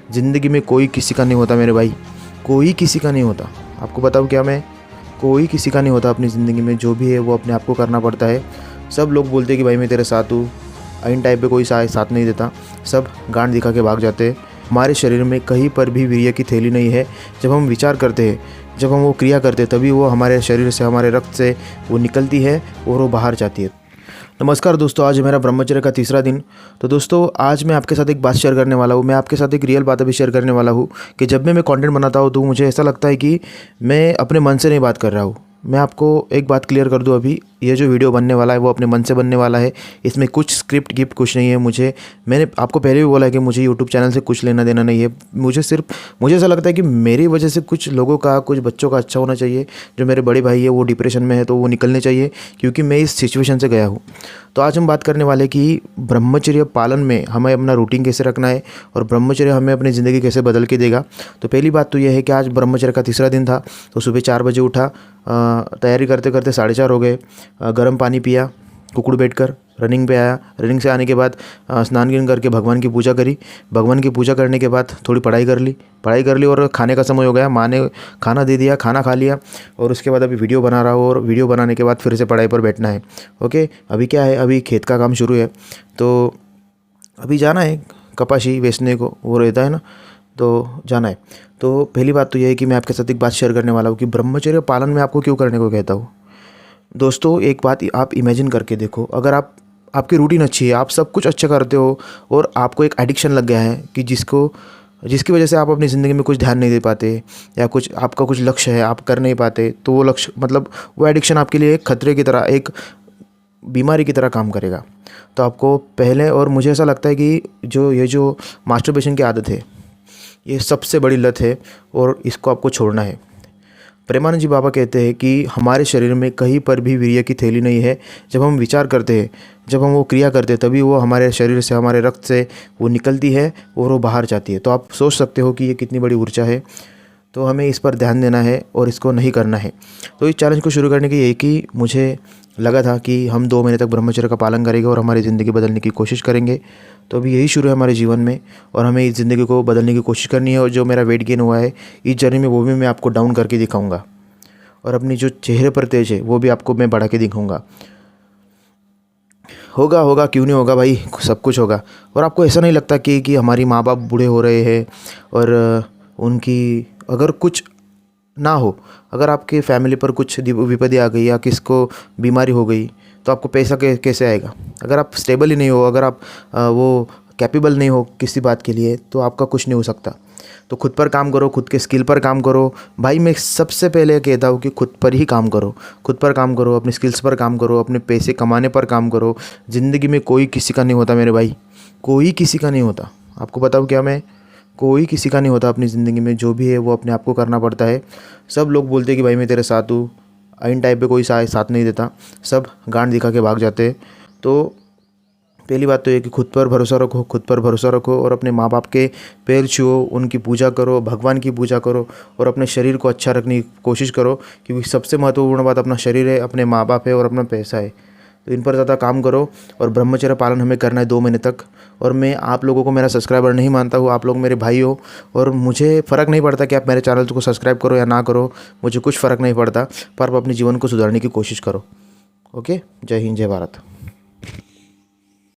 ज़िंदगी में कोई किसी का नहीं होता मेरे भाई, कोई किसी का नहीं होता। आपको बताऊँ क्या मैं, कोई किसी का नहीं होता अपनी ज़िंदगी में। जो भी है वो अपने आप को करना पड़ता है। सब लोग बोलते हैं कि भाई मैं तेरे साथ हूँ, इन टाइम पे कोई साथ नहीं देता, सब गांड दिखा के भाग जाते हैं। हमारे शरीर में कहीं पर भी वीर्य की थैली नहीं है। जब हम विचार करते हैं, जब हम वो क्रिया करते हैं, तभी वो हमारे शरीर से, हमारे रक्त से वो निकलती है और वो बाहर जाती है। नमस्कार दोस्तों, आज है मेरा ब्रह्मचर्य का तीसरा दिन। तो दोस्तों, आज मैं आपके साथ एक बात शेयर करने वाला हूँ। मैं आपके साथ एक रियल बात अभी शेयर करने वाला हूँ कि जब मैं कंटेंट बनाता हूँ तो मुझे ऐसा लगता है कि मैं अपने मन से नहीं बात कर रहा हूँ। मैं आपको एक बात क्लियर कर दूं, अभी ये जो वीडियो बनने वाला है वो अपने मन से बनने वाला है। इसमें कुछ स्क्रिप्ट गिफ्ट कुछ नहीं है। मैंने आपको पहले भी बोला है कि मुझे यूट्यूब चैनल से कुछ लेना देना नहीं है। मुझे ऐसा लगता है कि मेरी वजह से कुछ लोगों का, कुछ बच्चों का अच्छा होना चाहिए। जो मेरे बड़े भाई है वो डिप्रेशन में है तो वो निकलने चाहिए, क्योंकि मैं इस सिचुएशन से गया हूँ। तो आज हम बात करने वाले कि ब्रह्मचर्य पालन में हमें अपना रूटीन कैसे रखना है और ब्रह्मचर्य हमें अपनी ज़िंदगी कैसे बदल के देगा। तो पहली बात तो यह है कि आज ब्रह्मचर्य का तीसरा दिन था। तो सुबह 4 बजे उठा, तैयारी करते करते 4:30 हो गए। गर्म पानी पिया, कुकड़ बैठकर रनिंग पे आया। रनिंग से आने के बाद स्नान गिन करके भगवान की पूजा करी। भगवान की पूजा करने के बाद थोड़ी पढ़ाई कर ली और खाने का समय हो गया। माँ ने खाना दे दिया, खाना खा लिया और उसके बाद अभी वीडियो बना रहा हूँ और वीडियो बनाने के बाद फिर से पढ़ाई पर बैठना है। ओके, अभी क्या है, अभी खेत का काम शुरू है तो अभी जाना है कपाशी बेचने को, वो रहता है ना, तो जाना है। तो पहली बात तो यह है कि मैं आपके साथ एक बात शेयर करने वाला हूँ कि ब्रह्मचर्य पालन में आपको क्यों करने को कहता हूँ। दोस्तों, एक बात आप इमेजिन करके देखो, अगर आपकी रूटीन अच्छी है, आप सब कुछ अच्छा करते हो और आपको एक एडिक्शन लग गया है कि जिसकी वजह से आप अपनी ज़िंदगी में कुछ ध्यान नहीं दे पाते, या कुछ आपका कुछ लक्ष्य है आप कर नहीं पाते, तो वो लक्ष्य मतलब वो एडिक्शन आपके लिए एक खतरे की तरह, एक बीमारी की तरह काम करेगा। तो आपको पहले, और मुझे ऐसा लगता है कि ये जो मास्टरबेशन की आदत है, ये सबसे बड़ी लत है और इसको आपको छोड़ना है। प्रेमानंद जी बाबा कहते हैं कि हमारे शरीर में कहीं पर भी वीर्य की थैली नहीं है। जब हम विचार करते हैं, जब हम वो क्रिया करते हैं, तभी वो हमारे शरीर से, हमारे रक्त से वो निकलती है और वो बाहर जाती है। तो आप सोच सकते हो कि ये कितनी बड़ी ऊर्जा है। तो हमें इस पर ध्यान देना है और इसको नहीं करना है। तो इस चैलेंज को शुरू करने की एक ही मुझे लगा था कि हम 2 महीने तक ब्रह्मचर्य का पालन करेंगे और हमारी ज़िंदगी बदलने की कोशिश करेंगे। तो अभी यही शुरू है हमारे जीवन में और हमें इस ज़िंदगी को बदलने की कोशिश करनी है। और जो मेरा वेट गेन हुआ है इस जर्नी में, वो भी मैं आपको डाउन करके दिखाऊंगा और अपनी जो चेहरे पर तेज है वो भी आपको मैं बढ़ा के दिखाऊंगा। होगा, क्यों नहीं होगा भाई, सब कुछ होगा। और आपको ऐसा नहीं लगता कि हमारी माँ बाप बूढ़े हो रहे हैं और उनकी अगर कुछ ना हो, अगर आपके फैमिली पर कुछ विपत्ति आ गई या किसको बीमारी हो गई, तो आपको पैसा कैसे आएगा? अगर आप स्टेबल ही नहीं हो, अगर आप वो कैपेबल नहीं हो किसी बात के लिए, तो आपका कुछ नहीं हो सकता। तो खुद पर काम करो, खुद के स्किल पर काम करो। भाई मैं सबसे पहले कहता हूँ कि खुद पर ही काम करो, खुद पर काम करो, अपने स्किल्स पर काम करो, अपने पैसे कमाने पर काम करो। ज़िंदगी में कोई किसी का नहीं होता मेरे भाई, कोई किसी का नहीं होता। आपको बताऊँ क्या मैं, कोई किसी का नहीं होता अपनी ज़िंदगी में। जो भी है वो अपने आप को करना पड़ता है। सब लोग बोलते हैं कि भाई मैं तेरे साथ हूँ, इन टाइम पे कोई साथ नहीं देता, सब गांड दिखा के भाग जाते हैं। तो पहली बात तो ये कि खुद पर भरोसा रखो और अपने माँ बाप के पैर छुओ, उनकी पूजा करो, भगवान की पूजा करो और अपने शरीर को अच्छा रखने की कोशिश करो, क्योंकि सबसे महत्वपूर्ण बात अपना शरीर है, अपने माँ बाप है और अपना पैसा है। तो इन पर ज़्यादा काम करो और ब्रह्मचर्य पालन हमें करना है 2 महीने तक। और मैं आप लोगों को मेरा सब्सक्राइबर नहीं मानता हूँ, आप लोग मेरे भाई हो और मुझे फ़र्क नहीं पड़ता कि आप मेरे चैनल को सब्सक्राइब करो या ना करो, मुझे कुछ फ़र्क नहीं पड़ता, पर आप अपने जीवन को सुधारने की कोशिश करो। ओके, जय हिंद, जय भारत।